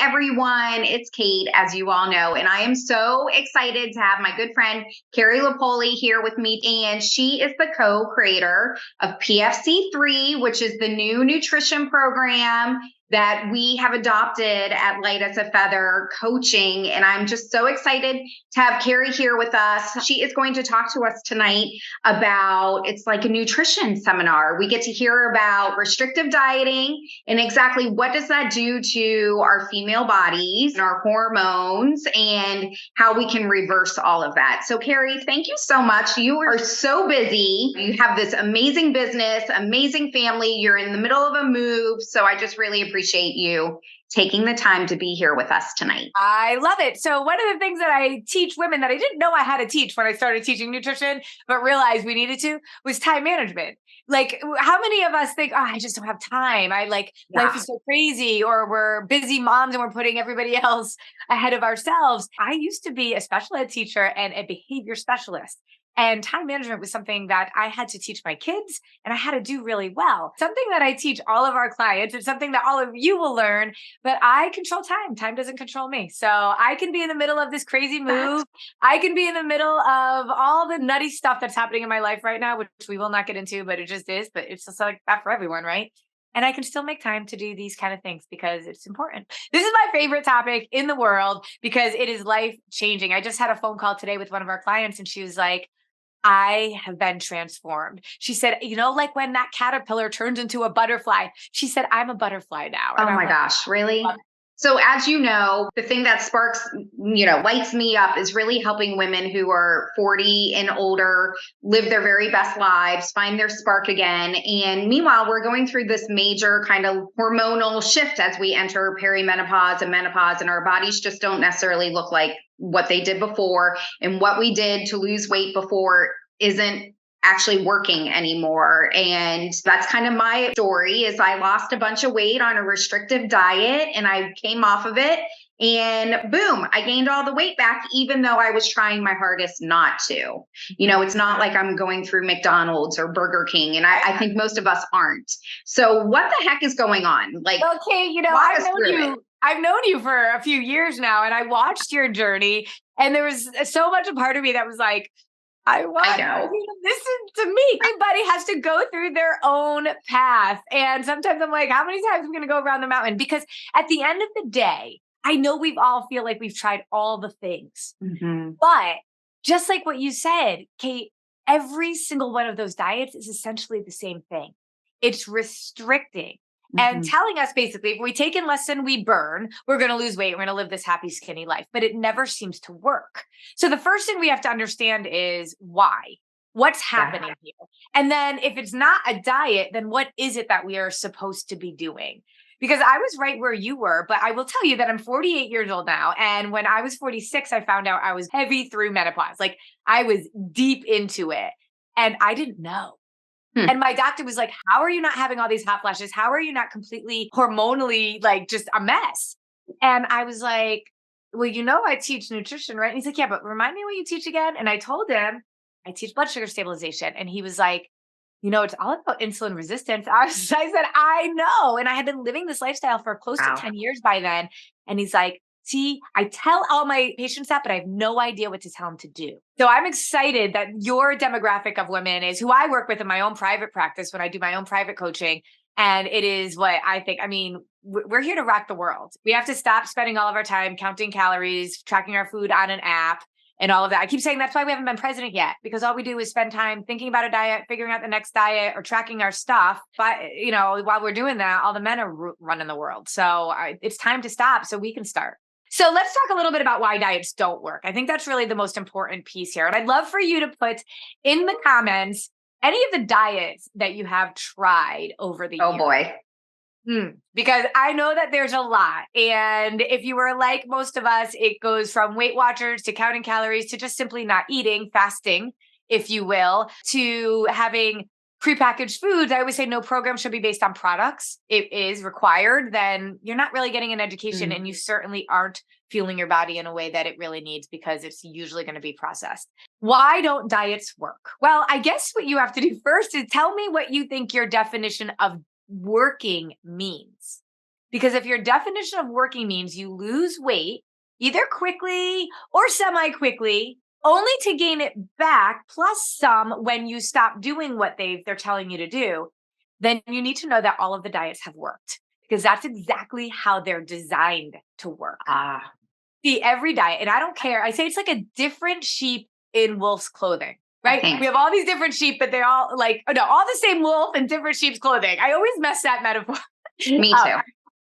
everyone. It's Kate, as you all know, and I am so excited to have my good friend Carrie Lapoli here with me. And she is the co-creator of PFC3, which is the new nutrition program that we have adopted at Light as a Feather Coaching. And I'm just so excited to have Carrie here with us. She is going to talk to us tonight about, it's like a nutrition seminar. We get to hear about restrictive dieting and exactly what does that do to our female bodies and our hormones and how we can reverse all of that. So Carrie, thank you so much. You are so busy. You have this amazing business, amazing family. You're in the middle of a move. So I just really appreciate you taking the time to be here with us tonight. I love it. So one of the things that I teach women that I didn't know I had to teach when I started teaching nutrition, but realized we needed to, was time management. Like, how many of us think, oh, I just don't have time. Life is so crazy, or we're busy moms and we're putting everybody else ahead of ourselves. I used to be a special ed teacher and a behavior specialist. And time management was something that I had to teach my kids and I had to do really well. Something that I teach all of our clients. It's something that all of you will learn, but I control time. Time doesn't control me. So I can be in the middle of this crazy move. I can be in the middle of all the nutty stuff that's happening in my life right now, which we will not get into, but it just is. But it's just like that for everyone, right? And I can still make time to do these kind of things because it's important. This is my favorite topic in the world because it is life changing. I just had a phone call today with one of our clients and she was like, I have been transformed. She said, like when that caterpillar turns into a butterfly, she said, I'm a butterfly now. And oh my gosh, really? So as you know, the thing that sparks, lights me up is really helping women who are 40 and older live their very best lives, find their spark again. And meanwhile, we're going through this major kind of hormonal shift as we enter perimenopause and menopause, and our bodies just don't necessarily look like what they did before. And what we did to lose weight before isn't actually working anymore. And that's kind of my story. Is I lost a bunch of weight on a restrictive diet and I came off of it and boom, I gained all the weight back, even though I was trying my hardest not to. It's not like I'm going through McDonald's or Burger King, and I think most of us aren't. So what the heck is going on? Like, okay, I've known you for a few years now, and I watched your journey, and there was so much a part of me that was like, I want you to listen to me. Everybody has to go through their own path. And sometimes I'm like, how many times am I going to go around the mountain? Because at the end of the day, I know we've all feel like we've tried all the things. Mm-hmm. But just like what you said, Kate, every single one of those diets is essentially the same thing. It's restricting. And telling us basically, if we take in less than we burn, we're going to lose weight. We're going to live this happy, skinny life, but it never seems to work. So the first thing we have to understand is why, what's happening here. And then if it's not a diet, then what is it that we are supposed to be doing? Because I was right where you were, but I will tell you that I'm 48 years old now. And when I was 46, I found out I was heavy through menopause. Like I was deep into it and I didn't know. And my doctor was like, how are you not having all these hot flashes? How are you not completely hormonally, like just a mess? And I was like, well, I teach nutrition, right? And he's like, yeah, but remind me what you teach again. And I told him I teach blood sugar stabilization. And he was like, it's all about insulin resistance. I said, I know. And I had been living this lifestyle for close to 10 years by then. And he's like, see, I tell all my patients that, but I have no idea what to tell them to do. So I'm excited that your demographic of women is who I work with in my own private practice when I do my own private coaching. And it is what I think, we're here to rock the world. We have to stop spending all of our time counting calories, tracking our food on an app and all of that. I keep saying that's why we haven't been president yet, because all we do is spend time thinking about a diet, figuring out the next diet or tracking our stuff. But, while we're doing that, all the men are running the world. So it's time to stop so we can start. So let's talk a little bit about why diets don't work. I think that's really the most important piece here. And I'd love for you to put in the comments any of the diets that you have tried over the years. Oh boy. Because I know that there's a lot. And if you were like most of us, it goes from Weight Watchers to counting calories to just simply not eating, fasting, if you will, to having prepackaged foods. I always say no program should be based on products. It is required. Then you're not really getting an education and you certainly aren't fueling your body in a way that it really needs because it's usually going to be processed. Why don't diets work? Well, I guess what you have to do first is tell me what you think your definition of working means. Because if your definition of working means you lose weight, either quickly or semi-quickly, only to gain it back plus some when you stop doing what they're telling you to do, then you need to know that all of the diets have worked, because that's exactly how they're designed to work. See, every diet, and I don't care, I say it's like a different sheep in wolf's clothing, right? We have all these different sheep, but they're all like, all the same wolf in different sheep's clothing. I always mess that metaphor. Me too.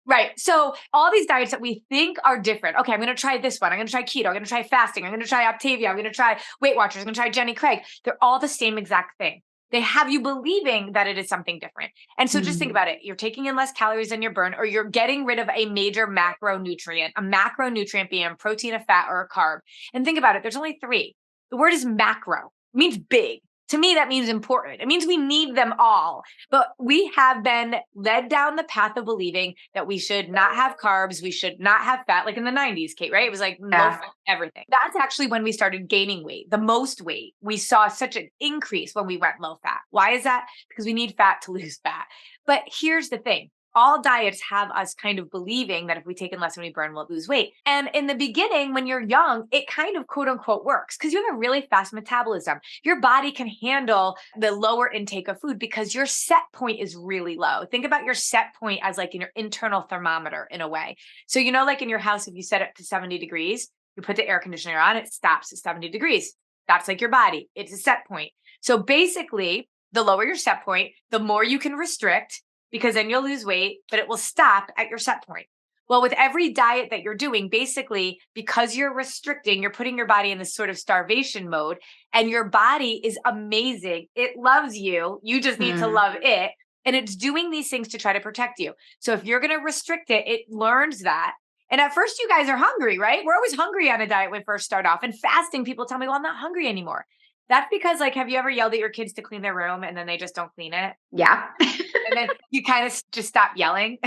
Right. So all these diets that we think are different. Okay, I'm going to try this one. I'm going to try keto. I'm going to try fasting. I'm going to try Octavia. I'm going to try Weight Watchers. I'm going to try Jenny Craig. They're all the same exact thing. They have you believing that it is something different. And so just think about it. You're taking in less calories than your burn, or you're getting rid of a major macronutrient, a macronutrient being a protein, a fat, or a carb. And think about it. There's only 3. The word is macro. It means big. To me, that means important. It means we need them all. But we have been led down the path of believing that we should not have carbs, we should not have fat, like in the 90s, Kate, right? It was like low fat, everything. That's actually when we started gaining weight, the most weight. We saw such an increase when we went low fat. Why is that? Because we need fat to lose fat. But here's the thing. All diets have us kind of believing that if we take in less than we burn, we'll lose weight. And in the beginning, when you're young, it kind of quote unquote works because you have a really fast metabolism. Your body can handle the lower intake of food because your set point is really low. Think about your set point as like in your internal thermometer in a way. So, like in your house, if you set it to 70 degrees, you put the air conditioner on, it stops at 70 degrees. That's like your body. It's a set point. So basically, the lower your set point, the more you can restrict, because then you'll lose weight, but it will stop at your set point. Well, with every diet that you're doing, basically, because you're restricting, you're putting your body in this sort of starvation mode, and your body is amazing. It loves you. You just need to love it. And it's doing these things to try to protect you. So if you're going to restrict it, it learns that. And at first, you guys are hungry, right? We're always hungry on a diet when we first start off. And fasting, people tell me, well, I'm not hungry anymore. That's because, like, have you ever yelled at your kids to clean their room and then they just don't clean it? Yeah. And then you kind of just stop yelling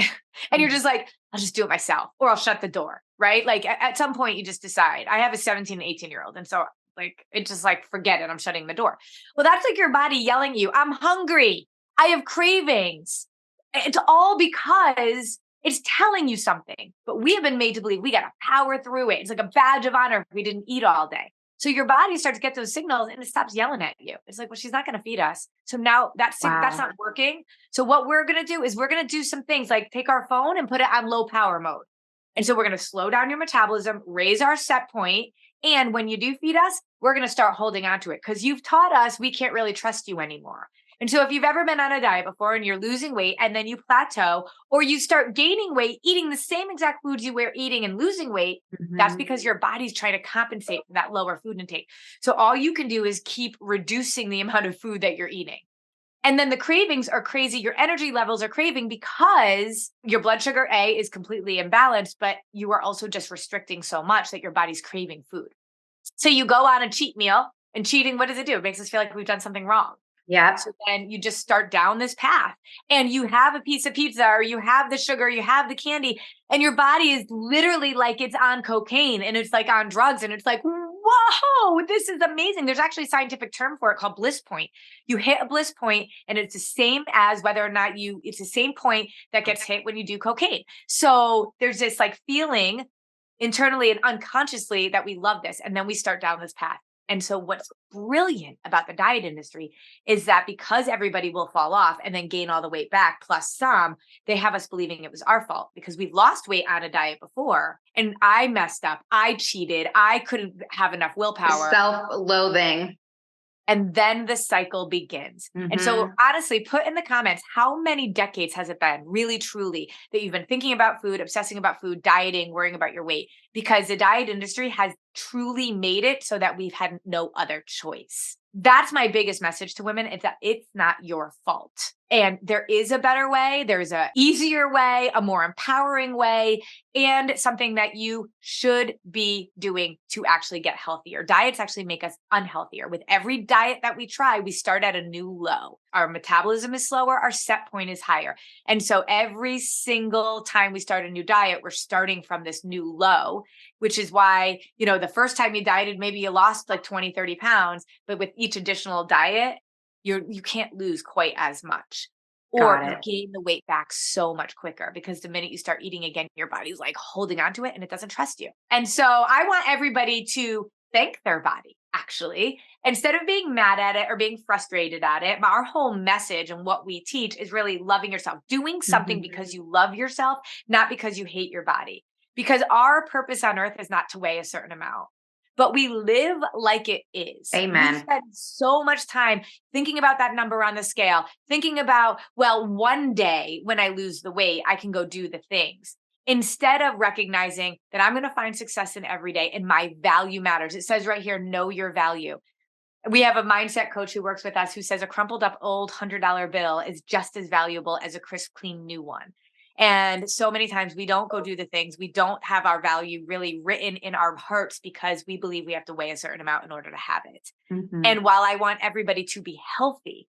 and you're just like, I'll just do it myself, or I'll shut the door, right? Like at some point you just decide. I have a 17 and 18-year-old. And so like, it's just like, forget it. I'm shutting the door. Well, that's like your body yelling at you. I'm hungry. I have cravings. It's all because it's telling you something, but we have been made to believe we got to power through it. It's like a badge of honor if we didn't eat all day. So your body starts to get those signals and it stops yelling at you. It's like, well, she's not going to feed us. So now that's not working. So what we're going to do is we're going to do some things like take our phone and put it on low power mode. And so we're going to slow down your metabolism, raise our set point. And when you do feed us, we're going to start holding on to it because you've taught us we can't really trust you anymore. And so if you've ever been on a diet before and you're losing weight and then you plateau or you start gaining weight, eating the same exact foods you were eating and losing weight, that's because your body's trying to compensate for that lower food intake. So all you can do is keep reducing the amount of food that you're eating. And then the cravings are crazy. Your energy levels are craving because your blood sugar, A, is completely imbalanced, but you are also just restricting so much that your body's craving food. So you go on a cheat meal, and cheating, what does it do? It makes us feel like we've done something wrong. Yeah. So then you just start down this path and you have a piece of pizza or you have the sugar, you have the candy, and your body is literally like it's on cocaine and it's like on drugs. And it's like, whoa, this is amazing. There's actually a scientific term for it called bliss point. You hit a bliss point and it's the same as whether or not it's the same point that gets hit when you do cocaine. So there's this like feeling internally and unconsciously that we love this. And then we start down this path. And so what's brilliant about the diet industry is that because everybody will fall off and then gain all the weight back plus some, they have us believing it was our fault because we've lost weight on a diet before. And I messed up. I cheated. I couldn't have enough willpower. Self-loathing. And then the cycle begins. And so honestly, put in the comments, how many decades has it been really, truly that you've been thinking about food, obsessing about food, dieting, worrying about your weight? Because the diet industry has truly made it so that we've had no other choice. That's my biggest message to women. It's that it's not your fault. And there is a better way. There's a easier way, a more empowering way, and something that you should be doing to actually get healthier. Diets actually make us unhealthier. With every diet that we try, we start at a new low. Our metabolism is slower. Our set point is higher. And so every single time we start a new diet, we're starting from this new low, which is why, the first time you dieted, maybe you lost like 20, 30 pounds, but with each additional diet, you can't lose quite as much. or you gain the weight back so much quicker, because the minute you start eating again, your body's like holding onto it and it doesn't trust you. And so I want everybody to thank their body, actually, instead of being mad at it or being frustrated at it. Our whole message and what we teach is really loving yourself, doing something because you love yourself, not because you hate your body. Because our purpose on earth is not to weigh a certain amount, but we live like it is. Amen. We spend so much time thinking about that number on the scale, thinking about, well, one day when I lose the weight, I can go do the things, instead of recognizing that I'm going to find success in every day and my value matters. It says right here, know your value. We have a mindset coach who works with us who says a crumpled up old $100 bill is just as valuable as a crisp, clean new one. And so many times we don't go do the things. We don't have our value really written in our hearts because we believe we have to weigh a certain amount in order to have it. And while I want everybody to be healthy,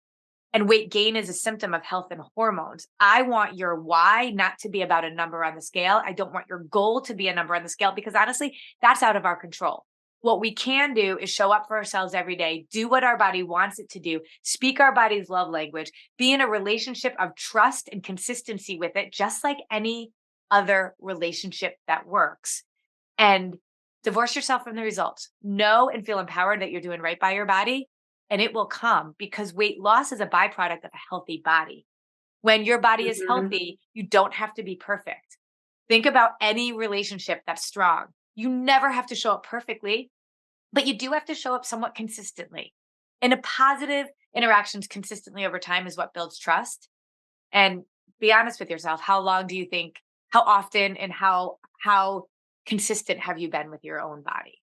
and weight gain is a symptom of health and hormones, I want your why not to be about a number on the scale. I don't want your goal to be a number on the scale, because honestly, that's out of our control. What we can do is show up for ourselves every day, do what our body wants it to do, speak our body's love language, be in a relationship of trust and consistency with it, just like any other relationship that works. And divorce yourself from the results. Know and feel empowered that you're doing right by your body, and it will come, because weight loss is a byproduct of a healthy body. When your body is healthy, you don't have to be perfect. Think about any relationship that's strong. You never have to show up perfectly, but you do have to show up somewhat consistently. And a positive interactions consistently over time is what builds trust. And be honest with yourself. How long do you think, how often and how consistent have you been with your own body?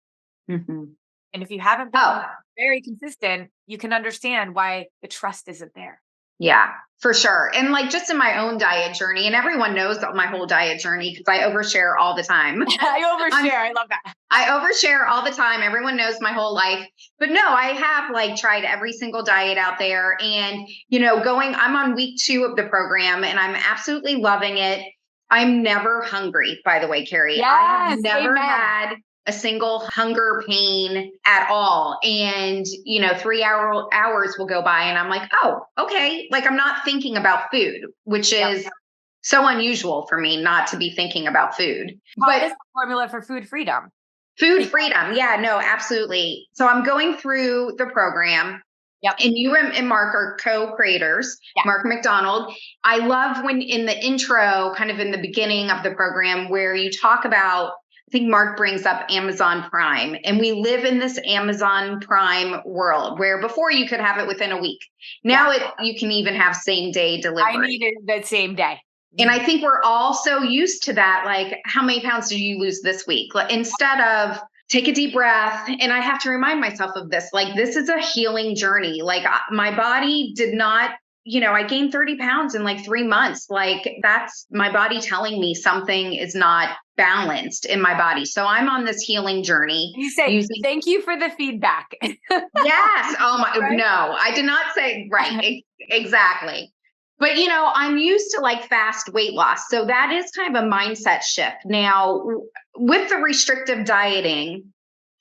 And if you haven't been very consistent, you can understand why the trust isn't there. Yeah, for sure. And like just in my own diet journey, and everyone knows my whole diet journey because I overshare all the time. I love that. I overshare all the time. Everyone knows my whole life. But no, I have like tried every single diet out there. And, I'm on week 2 of the program and I'm absolutely loving it. I'm never hungry, by the way, Carrie. Yes, I have never had a single hunger pain at all. And, 3 hours will go by and I'm like, oh, okay. Like I'm not thinking about food, which is so unusual for me not to be thinking about food. What is the formula for food freedom? Food freedom. Yeah, no, absolutely. So I'm going through the program. Yep. And you and Mark are co-creators, Mark McDonald. I love when in the intro, kind of in the beginning of the program, where you talk about, I think Mark brings up Amazon Prime, and we live in this Amazon Prime world where before you could have it within a week. Now you can even have same day delivery. I needed that same day. And I think we're all so used to that. Like, how many pounds did you lose this week? Like, instead of take a deep breath. And I have to remind myself of this. Like, this is a healing journey. Like my body did not, I gained 30 pounds in like 3 months. Like that's my body telling me something is not balanced in my body. So I'm on this healing journey. You say, thank you for the feedback. Yes. Oh my, right? No, I did not say, right. Exactly. But, I'm used to like fast weight loss. So that is kind of a mindset shift. Now, with the restrictive dieting,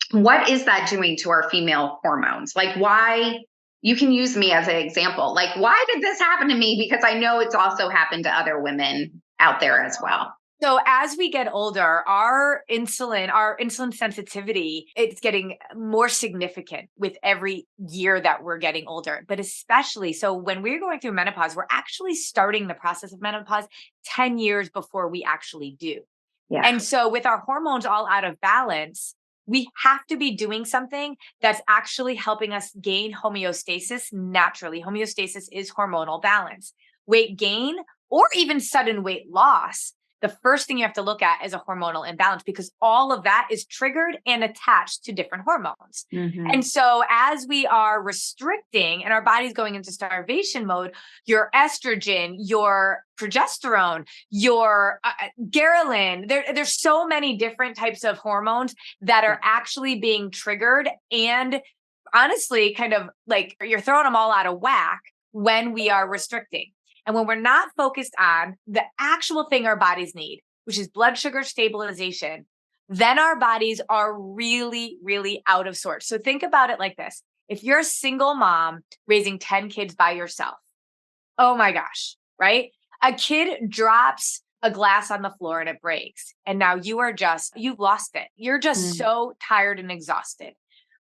what is that doing to our female hormones? Like why, you can use me as an example. Like, why did this happen to me? Because I know it's also happened to other women out there as well. So as we get older, our insulin sensitivity, it's getting more significant with every year that we're getting older, but especially so when we're going through menopause, we're actually starting the process of menopause 10 years before we actually do. Yeah. And so with our hormones all out of balance, we have to be doing something that's actually helping us gain homeostasis naturally. Homeostasis is hormonal balance. Weight gain or even sudden weight loss, the first thing you have to look at is a hormonal imbalance, because all of that is triggered and attached to different hormones. And so as we are restricting and our body's going into starvation mode, your estrogen, your progesterone, your ghrelin, there's so many different types of hormones that are actually being triggered. And honestly, kind of like you're throwing them all out of whack when we are restricting. And when we're not focused on the actual thing our bodies need, which is blood sugar stabilization, then our bodies are really, really out of sorts. So think about it like this. If you're a single mom raising 10 kids by yourself, oh my gosh, right? A kid drops a glass on the floor and it breaks. And now you've lost it. You're just so tired and exhausted.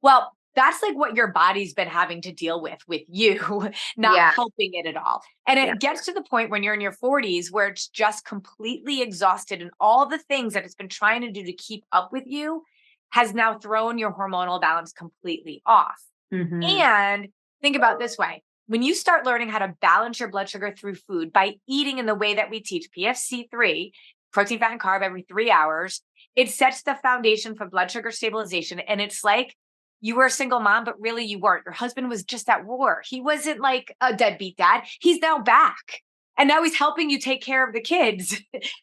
Well, that's like what your body's been having to deal with you, not helping it at all. And it gets to the point when you're in your 40s where it's just completely exhausted, and all the things that it's been trying to do to keep up with you has now thrown your hormonal balance completely off. And think about it this way. When you start learning how to balance your blood sugar through food by eating in the way that we teach, PFC3, protein, fat, and carb every 3 hours, it sets the foundation for blood sugar stabilization. And it's like you were a single mom, but really you weren't. Your husband was just at war. He wasn't like a deadbeat dad. He's now back. And now he's helping you take care of the kids.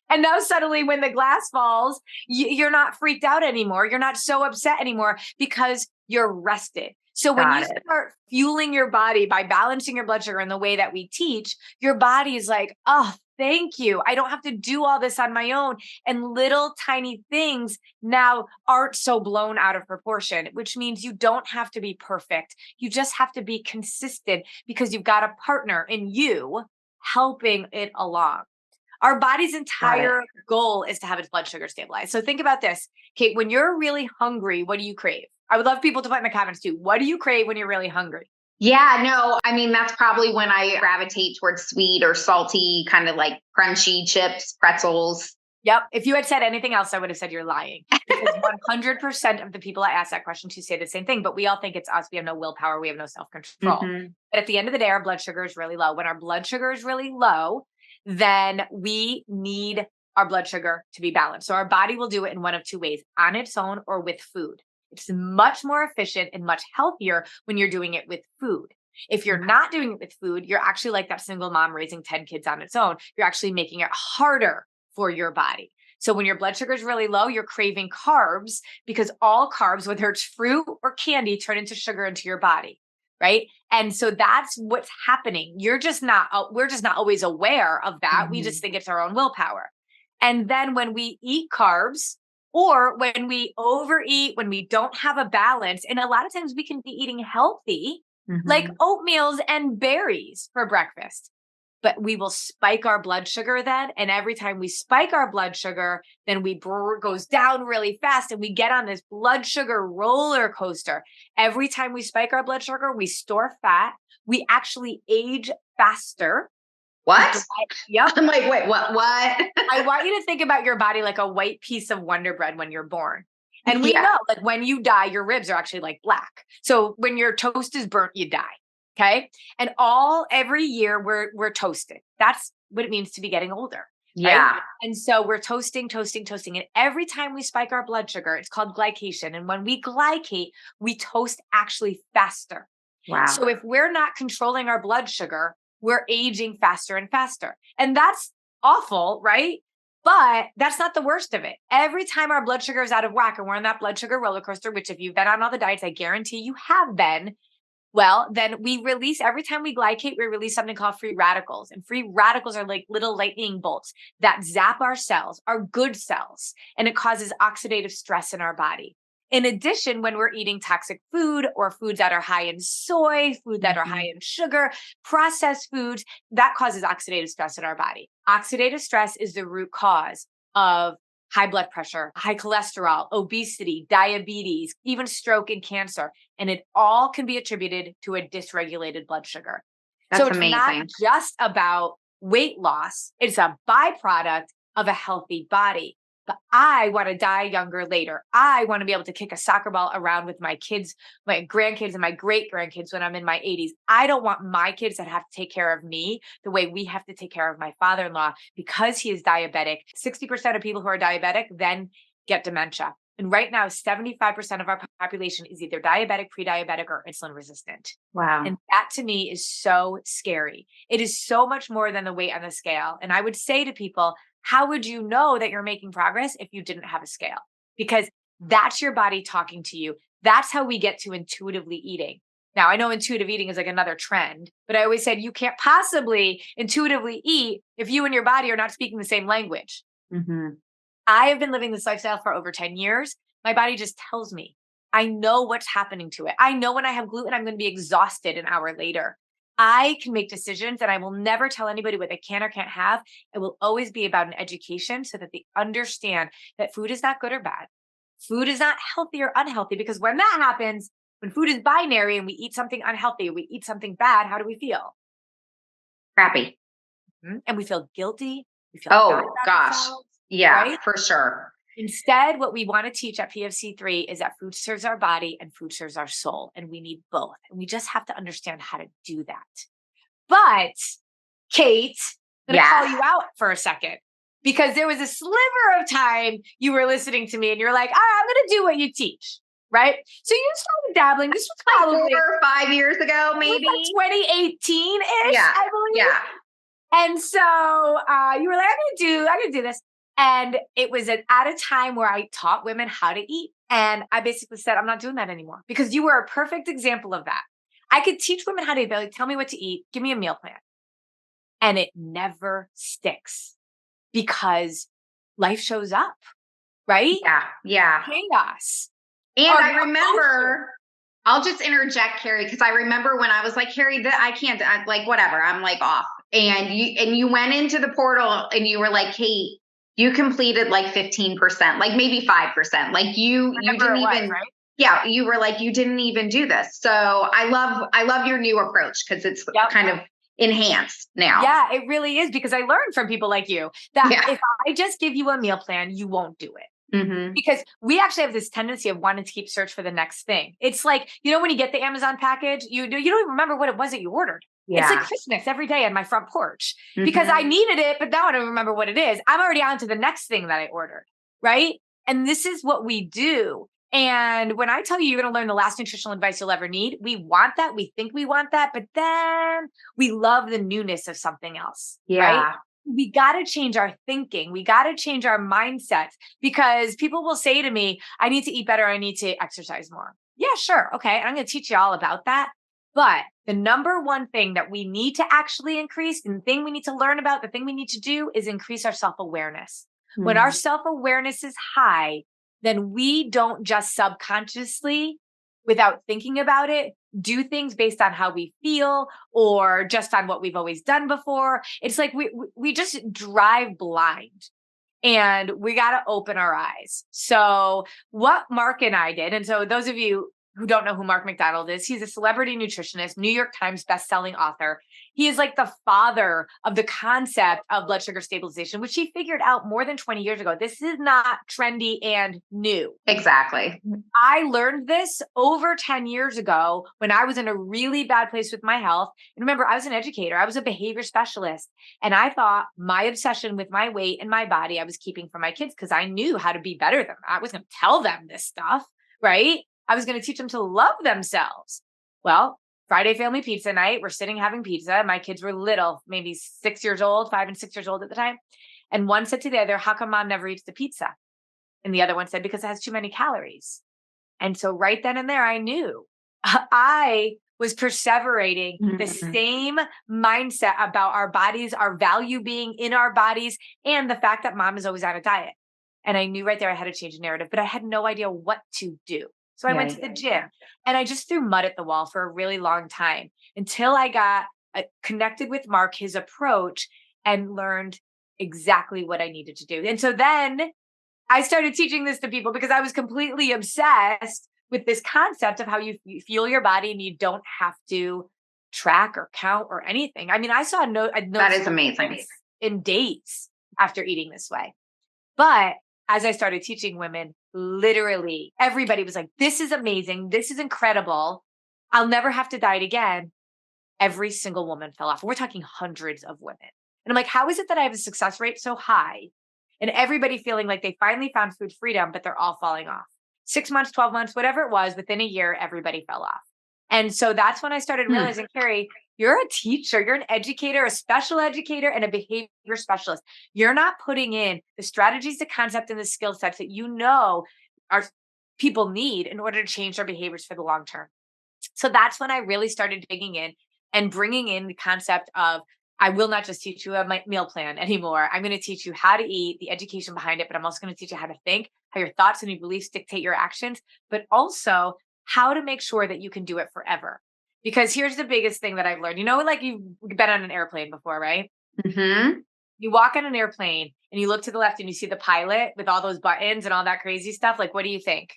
And now suddenly when the glass falls, you're not freaked out anymore. You're not so upset anymore because you're rested. So when you start fueling your body by balancing your blood sugar in the way that we teach, your body is like, oh, thank you. I don't have to do all this on my own. And little tiny things now aren't so blown out of proportion, which means you don't have to be perfect. You just have to be consistent because you've got a partner in you helping it along. Our body's entire goal is to have its blood sugar stabilized. So think about this, Kate, when you're really hungry, what do you crave? I would love people to put in the comments too. What do you crave when you're really hungry? Yeah, no, I mean, that's probably when I gravitate towards sweet or salty, kind of like crunchy chips, pretzels. Yep. If you had said anything else, I would have said you're lying. Because 100% of the people I ask that question to say the same thing, but we all think it's us. We have no willpower. We have no self-control. But at the end of the day, our blood sugar is really low. When our blood sugar is really low, then we need our blood sugar to be balanced. So our body will do it in one of two ways, on its own or with food. It's much more efficient and much healthier when you're doing it with food. If you're not doing it with food, you're actually like that single mom raising 10 kids on its own. You're actually making it harder for your body. So when your blood sugar is really low, you're craving carbs because all carbs, whether it's fruit or candy, turn into sugar into your body. Right. And so that's what's happening. We're just not always aware of that. We just think it's our own willpower. And then when we eat carbs, or when we overeat, when we don't have a balance, and a lot of times we can be eating healthy, like oatmeals and berries for breakfast, but we will spike our blood sugar then. And every time we spike our blood sugar, then goes down really fast and we get on this blood sugar roller coaster. Every time we spike our blood sugar, we store fat. We actually age faster. What? Yep. I'm like, wait, what? I want you to think about your body like a white piece of Wonder Bread when you're born. And we know like when you die, your ribs are actually like black. So when your toast is burnt, you die. Okay. And every year we're toasted. That's what it means to be getting older. Yeah. Right? And so we're toasting. And every time we spike our blood sugar, it's called glycation. And when we glycate, we toast actually faster. Wow. So if we're not controlling our blood sugar, we're aging faster and faster. And that's awful, right? But that's not the worst of it. Every time our blood sugar is out of whack and we're on that blood sugar roller coaster, which if you've been on all the diets, I guarantee you have been, well, then every time we glycate, we release something called free radicals. And free radicals are like little lightning bolts that zap our cells, our good cells, and it causes oxidative stress in our body. In addition, when we're eating toxic food or foods that are high in soy, food that are high in sugar, processed foods, that causes oxidative stress in our body. Oxidative stress is the root cause of high blood pressure, high cholesterol, obesity, diabetes, even stroke and cancer. And it all can be attributed to a dysregulated blood sugar. That's so it's amazing. Not just about weight loss. It's a byproduct of a healthy body. But I want to die younger later. I want to be able to kick a soccer ball around with my kids, my grandkids, and my great grandkids when I'm in my 80s. I don't want my kids that have to take care of me the way we have to take care of my father-in-law because he is diabetic. 60% of people who are diabetic then get dementia. And right now, 75% of our population is either diabetic, pre-diabetic, or insulin resistant. Wow. And that to me is so scary. It is so much more than the weight on the scale. And I would say to people, how would you know that you're making progress if you didn't have a scale? Because that's your body talking to you. That's how we get to intuitively eating. Now, I know intuitive eating is like another trend, but I always said you can't possibly intuitively eat if you and your body are not speaking the same language. I have been living this lifestyle for over 10 years. My body just tells me. I know what's happening to it. I know when I have gluten, I'm going to be exhausted an hour later. I can make decisions, and I will never tell anybody what they can or can't have. It will always be about an education so that they understand that food is not good or bad. Food is not healthy or unhealthy, because when that happens, when food is binary and we eat something unhealthy, we eat something bad, how do we feel? Crappy. And we feel guilty. We feel bad about gosh. ourselves, Yeah, right? for sure. Instead, what we want to teach at PFC3 is that food serves our body and food serves our soul, and we need both. And we just have to understand how to do that. But Kate, I'm going to call you out for a second, because there was a sliver of time you were listening to me and you're like, all right, I'm going to do what you teach. Right. So you started dabbling. This was probably 4 or 5 years ago, maybe 2018-ish. Yeah. I believe. Yeah. And so you were like, I'm going to do this. And it was at a time where I taught women how to eat. And I basically said, I'm not doing that anymore, because you were a perfect example of that. I could teach women how to eat. They're like, tell me what to eat. Give me a meal plan. And it never sticks, because life shows up, right? Yeah. Yeah. Chaos. And I remember, I'll just interject, Carrie, because I remember when I was like, Carrie, I can't, like, whatever, I'm like off. And you went into the portal and you were like, Kate, you completed like 15%, like maybe 5%. Like you didn't even, right? Yeah, you were like, you didn't even do this. So I love your new approach, because it's kind of enhanced now. Yeah, it really is, because I learned from people like you that if I just give you a meal plan, you won't do it. Because we actually have this tendency of wanting to keep search for the next thing. It's like, when you get the Amazon package, you don't even remember what it was that you ordered. Yeah. It's like Christmas every day on my front porch, because I needed it, but now I don't remember what it is. I'm already on to the next thing that I ordered, right? And this is what we do. And when I tell you, you're going to learn the last nutritional advice you'll ever need, we want that. We think we want that, but then we love the newness of something else, right? We got to change our thinking. We got to change our mindset, because people will say to me, I need to eat better. I need to exercise more. Yeah, sure. Okay. I'm going to teach you all about that. But the number one thing that we need to actually increase, and the thing we need to learn about, the thing we need to do, is increase our self-awareness. When our self-awareness is high, then we don't just subconsciously, without thinking about it, do things based on how we feel or just on what we've always done before. It's like we just drive blind, and we got to open our eyes. So what Mark and I did, and so those of you who don't know who Mark McDonald is, he's a celebrity nutritionist, New York Times bestselling author. He is like the father of the concept of blood sugar stabilization, which he figured out more than 20 years ago. This is not trendy and new. Exactly. I learned this over 10 years ago when I was in a really bad place with my health. And remember, I was an educator. I was a behavior specialist. And I thought my obsession with my weight and my body, I was keeping from my kids, because I knew how to be better than that. I was going to tell them this stuff, right? I was going to teach them to love themselves. Well, Friday family pizza night, we're sitting having pizza. My kids were little, maybe 6 years old, 5 and 6 years old at the time. And one said to the other, how come mom never eats the pizza? And the other one said, because it has too many calories. And so right then and there, I knew I was perseverating the same mindset about our bodies, our value being in our bodies, and the fact that mom is always on a diet. And I knew right there I had to change the narrative, but I had no idea what to do. So I went to the gym and I just threw mud at the wall for a really long time, until I got connected with Mark, his approach, and learned exactly what I needed to do. And so then I started teaching this to people, because I was completely obsessed with this concept of how you fuel your body, and you don't have to track or count or anything. I mean, I saw that is amazing in days after eating this way. But as I started teaching women, literally everybody was like, this is amazing. This is incredible. I'll never have to diet again. Every single woman fell off. We're talking hundreds of women. And I'm like, how is it that I have a success rate so high, and everybody feeling like they finally found food freedom, but they're all falling off? 6 months, 12 months, whatever it was, within a year, everybody fell off. And so that's when I started realizing, Carrie, you're a teacher, you're an educator, a special educator, and a behavior specialist. You're not putting in the strategies, the concept, and the skill sets that our people need in order to change their behaviors for the long term. So that's when I really started digging in and bringing in the concept of, I will not just teach you a meal plan anymore. I'm going to teach you how to eat, the education behind it, but I'm also going to teach you how to think, how your thoughts and your beliefs dictate your actions, but also how to make sure that you can do it forever. Because here's the biggest thing that I've learned. Like you've been on an airplane before, right? Mm-hmm. You walk on an airplane and you look to the left and you see the pilot with all those buttons and all that crazy stuff. Like, what do you think?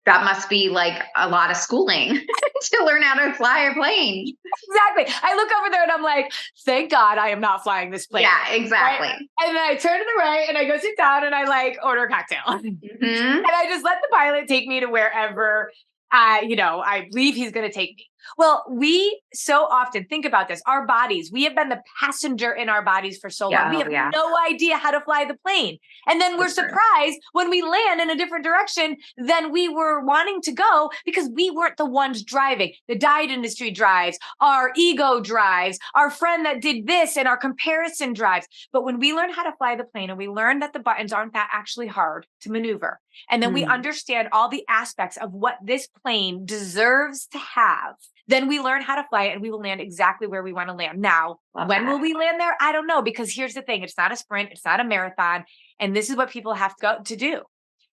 That must be like a lot of schooling to learn how to fly a plane. Exactly. I look over there and I'm like, thank God I am not flying this plane. Yeah, exactly. Right? And then I turn to the right and I go sit down and I like order a cocktail. Mm-hmm. And I just let the pilot take me to wherever I believe he's going to take me. Well, we so often think about this. Our bodies, we have been the passenger in our bodies for so long. We have no idea how to fly the plane. And then we're surprised when we land in a different direction than we were wanting to go because we weren't the ones driving. The diet industry drives, our ego drives, our friend that did this and our comparison drives. But when we learn how to fly the plane and we learn that the buttons aren't that actually hard to maneuver, and then we understand all the aspects of what this plane deserves to have, then we learn how to fly it and we will land exactly where we want to land. Now, when will we land there? I don't know, because here's the thing. It's not a sprint. It's not a marathon. And this is what people have to go to do.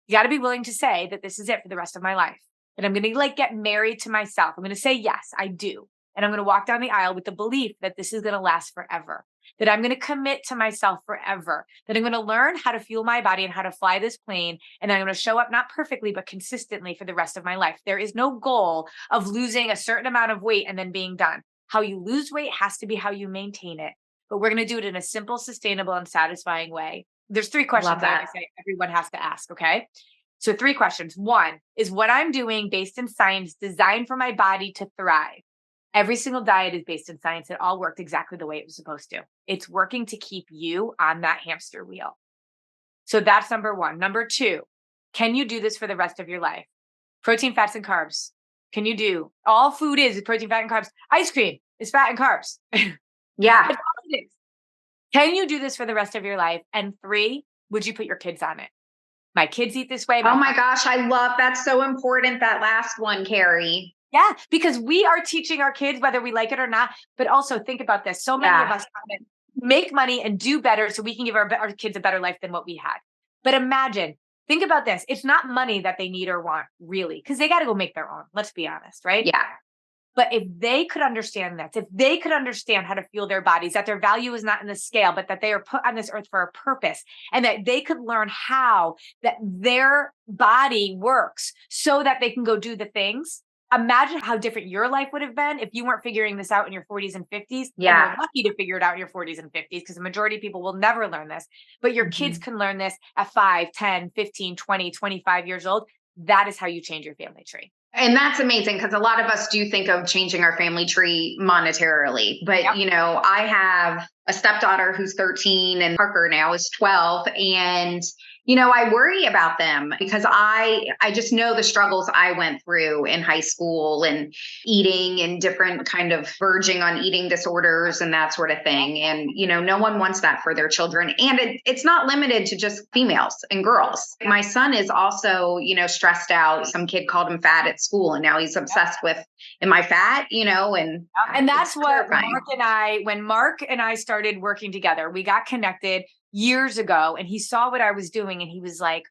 You got to be willing to say that this is it for the rest of my life. And I'm going to like get married to myself. I'm going to say, yes, I do. And I'm going to walk down the aisle with the belief that this is going to last forever, that I'm going to commit to myself forever, that I'm going to learn how to fuel my body and how to fly this plane. And I'm going to show up not perfectly, but consistently for the rest of my life. There is no goal of losing a certain amount of weight and then being done. How you lose weight has to be how you maintain it. But we're going to do it in a simple, sustainable, and satisfying way. There's 3 questions that I say everyone has to ask. Okay. So 3 questions. 1, is what I'm doing based in science designed for my body to thrive? Every single diet is based in science. It all worked exactly the way it was supposed to. It's working to keep you on that hamster wheel. So that's number 1. Number 2, can you do this for the rest of your life? Protein, fats, and carbs. Can you do? All food is protein, fat, and carbs. Ice cream is fat and carbs. Yeah. That's all it is. Can you do this for the rest of your life? And 3, would you put your kids on it? My kids eat this way. Oh my gosh, I love that's so important, that last one, Carrie. Yeah, because we are teaching our kids whether we like it or not. But also think about this. So many of us make money and do better so we can give our kids a better life than what we had. But imagine, think about this. It's not money that they need or want, really, because they got to go make their own. Let's be honest, right? Yeah. But if they could understand that, if they could understand how to fuel their bodies, that their value is not in the scale, but that they are put on this earth for a purpose, and that they could learn how that their body works so that they can go do the things. Imagine how different your life would have been if you weren't figuring this out in your 40s and 50s. Yeah. And you're lucky to figure it out in your 40s and 50s because the majority of people will never learn this. But your kids can learn this at 5, 10, 15, 20, 25 years old. That is how you change your family tree. And that's amazing because a lot of us do think of changing our family tree monetarily. But, I have a stepdaughter who's 13 and Parker now is 12. And, I worry about them because I just know the struggles I went through in high school and eating and different kind of verging on eating disorders and that sort of thing. And, no one wants that for their children. And it's not limited to just females and girls. My son is also, stressed out. Some kid called him fat at school and now he's obsessed with, am I fat? And that's what when Mark and I started working together, we got connected years ago and he saw what I was doing and he was like,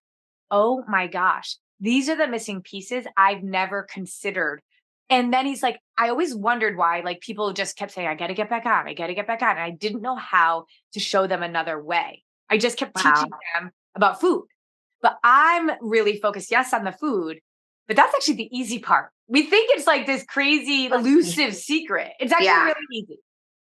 oh my gosh, these are the missing pieces I've never considered. And then he's like, I always wondered why like people just kept saying, I got to get back on. I got to get back on. And I didn't know how to show them another way. I just kept teaching them about food, but I'm really focused, yes, on the food, but that's actually the easy part. We think it's like this crazy elusive secret. It's actually really easy.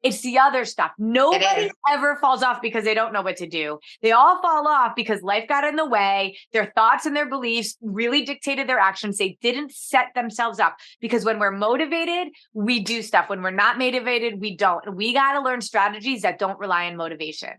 It's the other stuff. Nobody ever falls off because they don't know what to do. They all fall off because life got in the way. Their thoughts and their beliefs really dictated their actions. They didn't set themselves up because when we're motivated, we do stuff. When we're not motivated, we don't. We got to learn strategies that don't rely on motivation.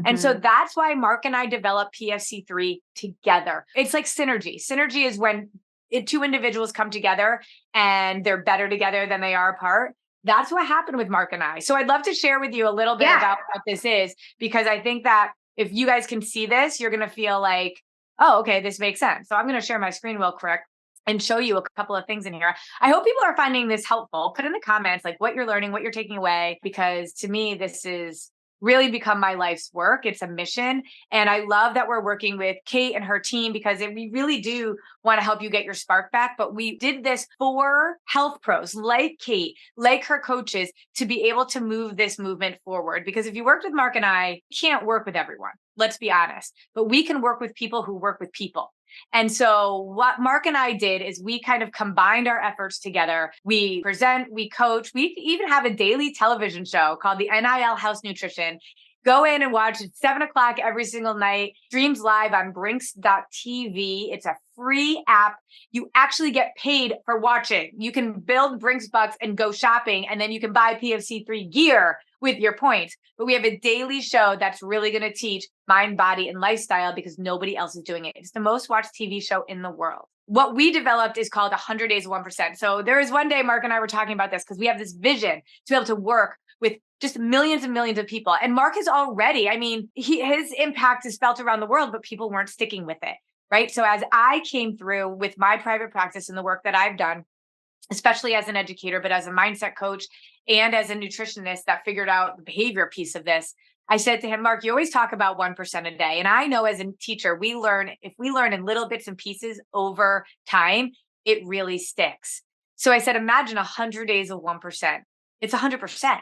And so that's why Mark and I developed PFC3 together. It's like synergy. Synergy is when 2 individuals come together and they're better together than they are apart. That's what happened with Mark and I. So I'd love to share with you a little bit about what this is, because I think that if you guys can see this, you're going to feel like, oh, okay, this makes sense. So I'm going to share my screen real quick and show you a couple of things in here. I hope people are finding this helpful. Put in the comments like what you're learning, what you're taking away, because to me, this is really become my life's work. It's a mission. And I love that we're working with Kate and her team because we really do want to help you get your spark back. But we did this for health pros like Kate, like her coaches, to be able to move this movement forward. Because if you worked with Mark and I, you can't work with everyone. Let's be honest. But we can work with people who work with people. And so what Mark and I did is we kind of combined our efforts together. We present, we coach, we even have a daily television show called the NIL House Nutrition. Go in and watch it 7:00 every single night, streams live on Brinks.tv. It's a free app. You actually get paid for watching. You can build Brinks bucks and go shopping, and then you can buy PFC3 gear with your points. But we have a daily show that's really going to teach mind, body, and lifestyle because nobody else is doing it. It's the most watched TV show in the world. What we developed is called 100 Days of 1%. So there was one day Mark and I were talking about this because we have this vision to be able to work with just millions and millions of people. And Mark is already, I mean, his impact is felt around the world, but people weren't sticking with it, right? So as I came through with my private practice and the work that I've done, especially as an educator, but as a mindset coach and as a nutritionist that figured out the behavior piece of this, I said to him, Mark, you always talk about 1% a day. And I know as a teacher, if we learn in little bits and pieces over time, it really sticks. So I said, imagine 100 days of 1%. It's 100%.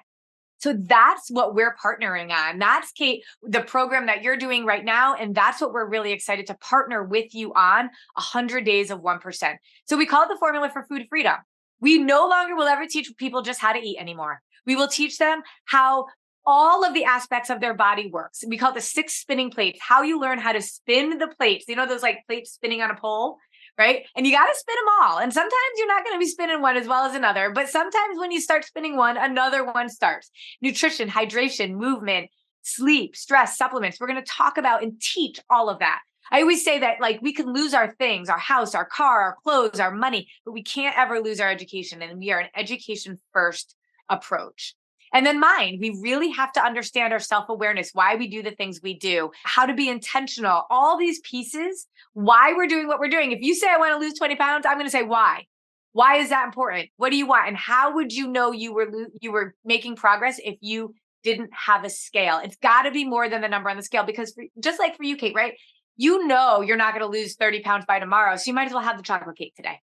So that's what we're partnering on. That's, Kate, the program that you're doing right now. And that's what we're really excited to partner with you on, 100 days of 1%. So we call it the formula for food freedom. We no longer will ever teach people just how to eat anymore. We will teach them how all of the aspects of their body works. We call it the 6 spinning plates, how you learn how to spin the plates. You know, those like plates spinning on a pole, right? And you got to spin them all. And sometimes you're not going to be spinning one as well as another, but sometimes when you start spinning one, another one starts. Nutrition, hydration, movement, sleep, stress, supplements. We're going to talk about and teach all of that. I always say that like we can lose our things, our house, our car, our clothes, our money, but we can't ever lose our education. And we are an education first approach. And then mind, we really have to understand our self-awareness, why we do the things we do, how to be intentional, all these pieces, why we're doing what we're doing. If you say, I want to lose 20 pounds, I'm going to say, why? Why is that important? What do you want? And how would you know you were making progress if you didn't have a scale? It's got to be more than the number on the scale because just like for you, Kate, right? You know you're not going to lose 30 pounds by tomorrow. So you might as well have the chocolate cake today.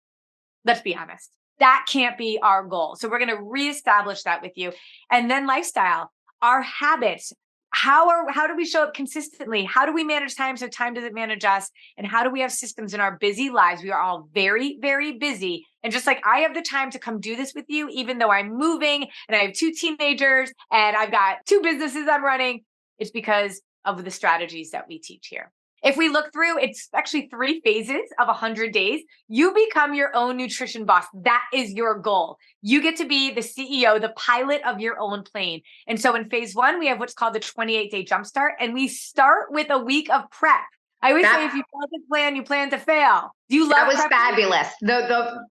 Let's be honest. That can't be our goal. So we're going to reestablish that with you. And then lifestyle, our habits. How do we show up consistently? How do we manage time so time doesn't manage us? And how do we have systems in our busy lives? We are all very, very busy. And just like I have the time to come do this with you, even though I'm moving and I have 2 teenagers and I've got 2 businesses I'm running, it's because of the strategies that we teach here. If we look through, it's actually 3 phases of 100 days. You become your own nutrition boss. That is your goal. You get to be the CEO, the pilot of your own plane. And so in phase 1, we have what's called the 28-day jumpstart. And we start with a week of prep. I always say if you fail to plan, you plan to fail. Do you love that? Was prepping? fabulous.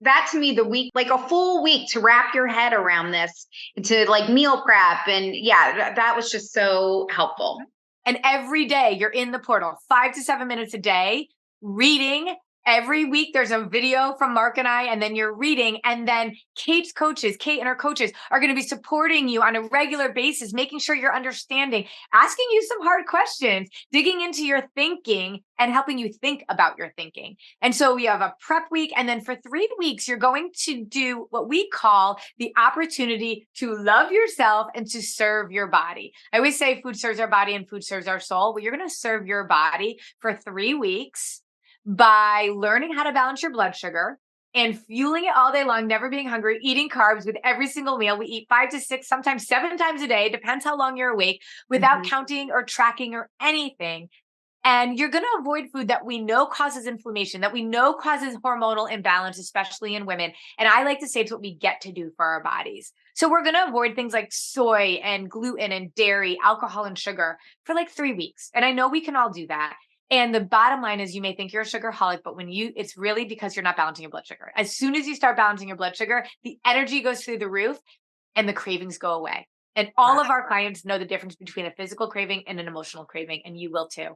That to me, the week, like a full week to wrap your head around this, to like meal prep. And yeah, that was just so helpful. And every day you're in the portal, 5 to 7 minutes a day, reading. Every week there's a video from Mark and I, and then you're reading. And then Kate and her coaches are going to be supporting you on a regular basis, making sure you're understanding, asking you some hard questions, digging into your thinking and helping you think about your thinking. And so we have a prep week. And then for 3 weeks, you're going to do what we call the opportunity to love yourself and to serve your body. I always say food serves our body and food serves our soul. Well, you're going to serve your body for 3 weeks by learning how to balance your blood sugar and fueling it all day long, never being hungry, eating carbs with every single meal. We eat 5 to 6, sometimes 7 times a day, depends how long you're awake, without counting or tracking or anything. And you're going to avoid food that we know causes inflammation, that we know causes hormonal imbalance, especially in women. And I like to say it's what we get to do for our bodies. So we're going to avoid things like soy and gluten and dairy, alcohol and sugar for like 3 weeks. And I know we can all do that. And the bottom line is you may think you're a sugarholic, but it's really because you're not balancing your blood sugar. As soon as you start balancing your blood sugar, the energy goes through the roof and the cravings go away. And all of our clients know the difference between a physical craving and an emotional craving, and you will too.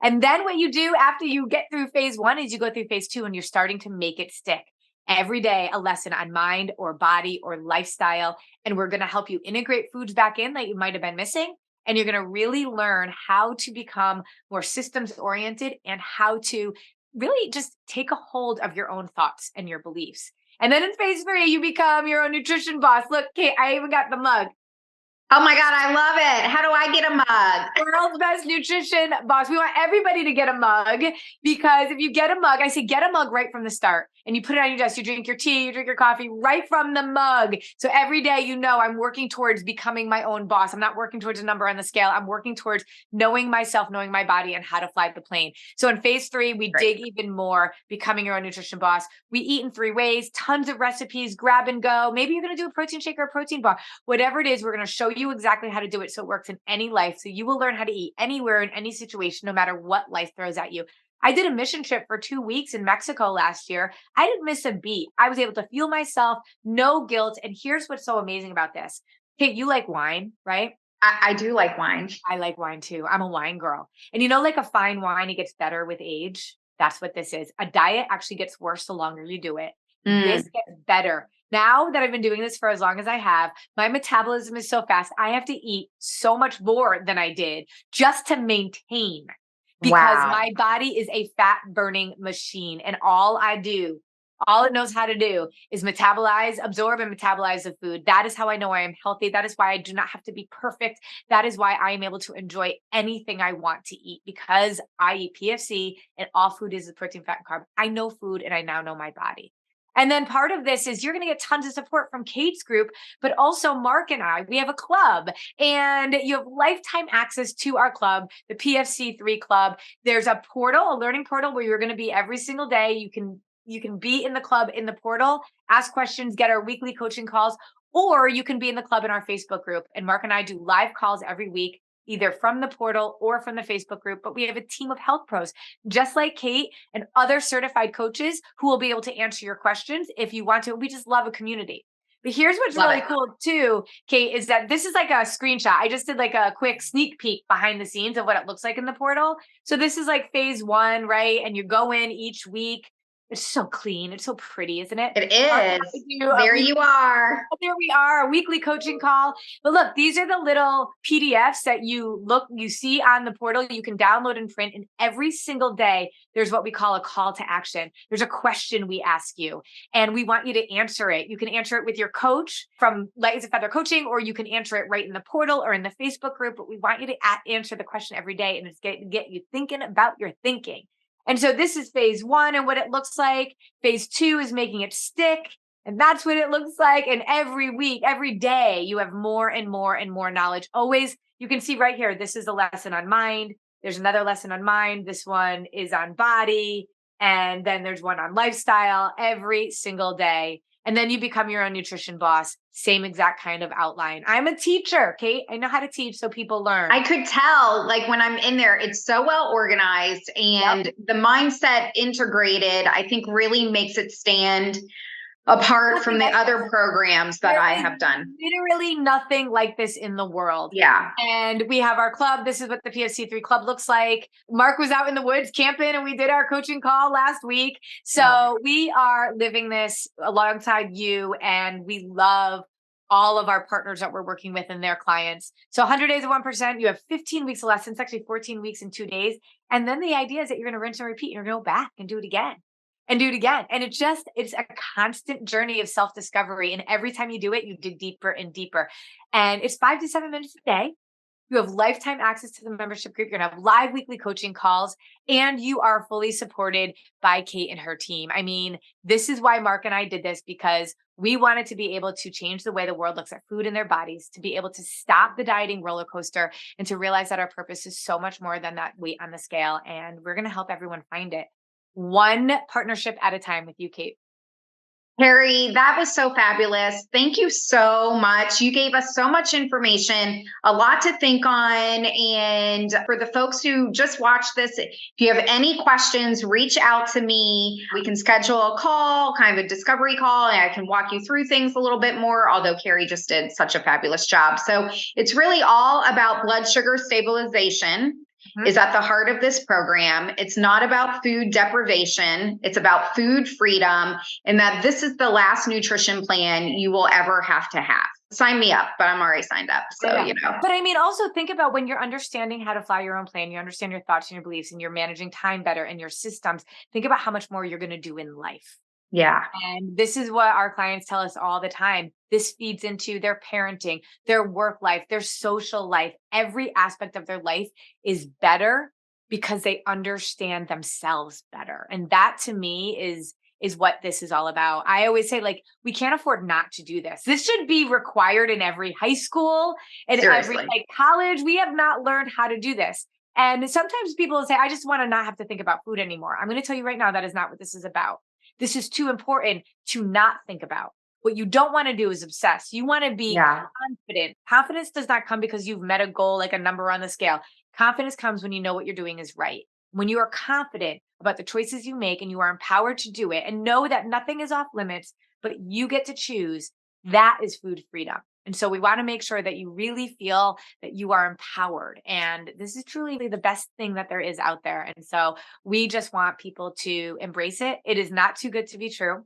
And then what you do after you get through phase 1 is you go through phase 2 and you're starting to make it stick. Every day, a lesson on mind or body or lifestyle. And we're going to help you integrate foods back in that you might have been missing. And you're going to really learn how to become more systems oriented and how to really just take a hold of your own thoughts and your beliefs. And then in phase 3, you become your own nutrition boss. Look, Kate, I even got the mug. Oh my God, I love it. How do I get a mug? World's best nutrition boss. We want everybody to get a mug, because if you get a mug, I say get a mug right from the start, and you put it on your desk. You drink your tea, you drink your coffee right from the mug. So every day, you know, I'm working towards becoming my own boss. I'm not working towards a number on the scale. I'm working towards knowing myself, knowing my body, and how to fly the plane. So in phase 3, we dig even more, becoming your own nutrition boss. We eat in 3 ways, tons of recipes, grab and go. Maybe you're going to do a protein shake or a protein bar. Whatever it is, we're going to show you exactly how to do it so it works in any life. So you will learn how to eat anywhere in any situation, no matter what life throws at you. I did a mission trip for 2 weeks in Mexico last year. I didn't miss a beat. I was able to fuel myself, no guilt. And here's what's so amazing about this. Kate, you like wine, right? I do like wine. I like wine too. I'm a wine girl. And you know, like a fine wine, it gets better with age. That's what this is. A diet actually gets worse the longer you do it. This gets better. Now that I've been doing this for as long as I have, my metabolism is so fast. I have to eat so much more than I did just to maintain, because my body is a fat burning machine. And all it knows how to do is metabolize, absorb, and metabolize the food. That is how I know I am healthy. That is why I do not have to be perfect. That is why I am able to enjoy anything I want to eat, because I eat PFC and all food is protein, fat, and carb. I know food, and I now know my body. And then part of this is you're going to get tons of support from Kate's group, but also Mark and I. We have a club, and you have lifetime access to our club, the PFC3 club. There's a portal, a learning portal, where you're going to be every single day. You can be in the club in the portal, ask questions, get our weekly coaching calls, or you can be in the club in our Facebook group. And Mark and I do live calls every week, either from the portal or from the Facebook group. But we have a team of health pros, just like Kate and other certified coaches, who will be able to answer your questions if you want to. We just love a community. But here's what's really cool too, Kate, is that this is like a screenshot. I just did like a quick sneak peek behind the scenes of what it looks like in the portal. So this is like phase 1, right? And you go in each week. It's so clean. It's so pretty, isn't it? It is. There you are. There we are, a weekly coaching call. But look, these are the little PDFs that you see on the portal. You can download and print. And every single day, there's what we call a call to action. There's a question we ask you, and we want you to answer it. You can answer it with your coach from Light as a Feather Coaching, or you can answer it right in the portal or in the Facebook group. But we want you to answer the question every day, and it's get you thinking about your thinking. And so this is phase 1 and what it looks like. Phase 2 is making it stick. And that's what it looks like. And every week, every day, you have more and more and more knowledge. Always, you can see right here, this is a lesson on mind. There's another lesson on mind. This one is on body. And then there's one on lifestyle every single day. And then you become your own nutrition boss. Same exact kind of outline. I'm a teacher, Kate. I know how to teach so people learn. I could tell, like when I'm in there, it's so well organized, and the mindset integrated, I think really makes it stand apart from the other programs that I have done. Literally nothing like this in the world. Yeah. And we have our club. This is what the PFC3 club looks like. Mark was out in the woods camping, and we did our coaching call last week. So we are living this alongside you, and we love all of our partners that we're working with and their clients. So 100 days of 1%, you have 15 weeks of lessons, actually 14 weeks and 2 days. And then the idea is that you're going to rinse and repeat, and you're going to go back and do it again. And do it again. And it's a constant journey of self-discovery. And every time you do it, you dig deeper and deeper. And it's 5 to 7 minutes a day. You have lifetime access to the membership group. You're going to have live weekly coaching calls, and you are fully supported by Kate and her team. I mean, this is why Mark and I did this, because we wanted to be able to change the way the world looks at food in their bodies, to be able to stop the dieting roller coaster, and to realize that our purpose is so much more than that weight on the scale. And we're going to help everyone find it. One partnership at a time with you, Kate. Carrie, that was so fabulous. Thank you so much. You gave us so much information, a lot to think on. And for the folks who just watched this, if you have any questions, reach out to me. We can schedule a call, kind of a discovery call, and I can walk you through things a little bit more, although Carrie just did such a fabulous job. So it's really all about blood sugar stabilization. is at the heart of this program. It's not about food deprivation. It's about food freedom, and that this is the last nutrition plan you will ever have to have. Sign me up, but I'm already signed up. So, you know. But I mean, also think about when you're understanding how to fly your own plane, you understand your thoughts and your beliefs, and you're managing time better and your systems. Think about how much more you're going to do in life. Yeah. And this is what our clients tell us all the time. This feeds into their parenting, their work life, their social life. Every aspect of their life is better because they understand themselves better. And that to me is what this is all about. I always say, like, we can't afford not to do this. This should be required in every high school and every college. We have not learned how to do this. And sometimes people say, I just want to not have to think about food anymore. I'm going to tell you right now, that is not what this is about. This is too important to not think about. What you don't want to do is obsess. You want to be confident. Confidence does not come because you've met a goal, like a number on the scale. Confidence comes when you know what you're doing is right. When you are confident about the choices you make and you are empowered to do it and know that nothing is off limits, but you get to choose, that is food freedom. And so we want to make sure that you really feel that you are empowered. And this is truly the best thing that there is out there. And so we just want people to embrace it. It is not too good to be true.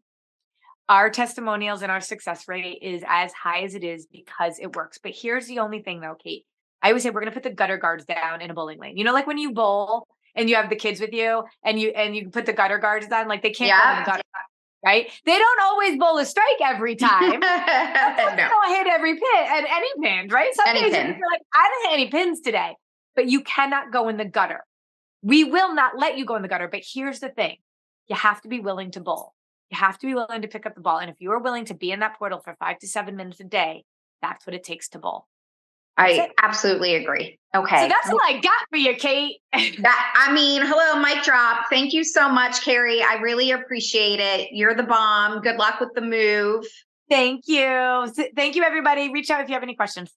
Our testimonials and our success rate is as high as it is because it works. But here's the only thing though, Kate. I always say we're going to put the gutter guards down in a bowling lane. You know, like when you bowl and you have the kids with you and you put the gutter guards on, like they can't go in the gutter. Right? They don't always bowl a strike every time. They don't hit every pin and any pin, right? Some days you're like, I didn't hit any pins today, but you cannot go in the gutter. We will not let you go in the gutter. But here's the thing. You have to be willing to bowl. You have to be willing to pick up the ball. And if you are willing to be in that portal for 5 to 7 minutes a day, that's what it takes to bowl. I absolutely agree. Okay. So that's all I got for you, Kate. Hello, mic drop. Thank you so much, Carrie. I really appreciate it. You're the bomb. Good luck with the move. Thank you. Thank you, everybody. Reach out if you have any questions.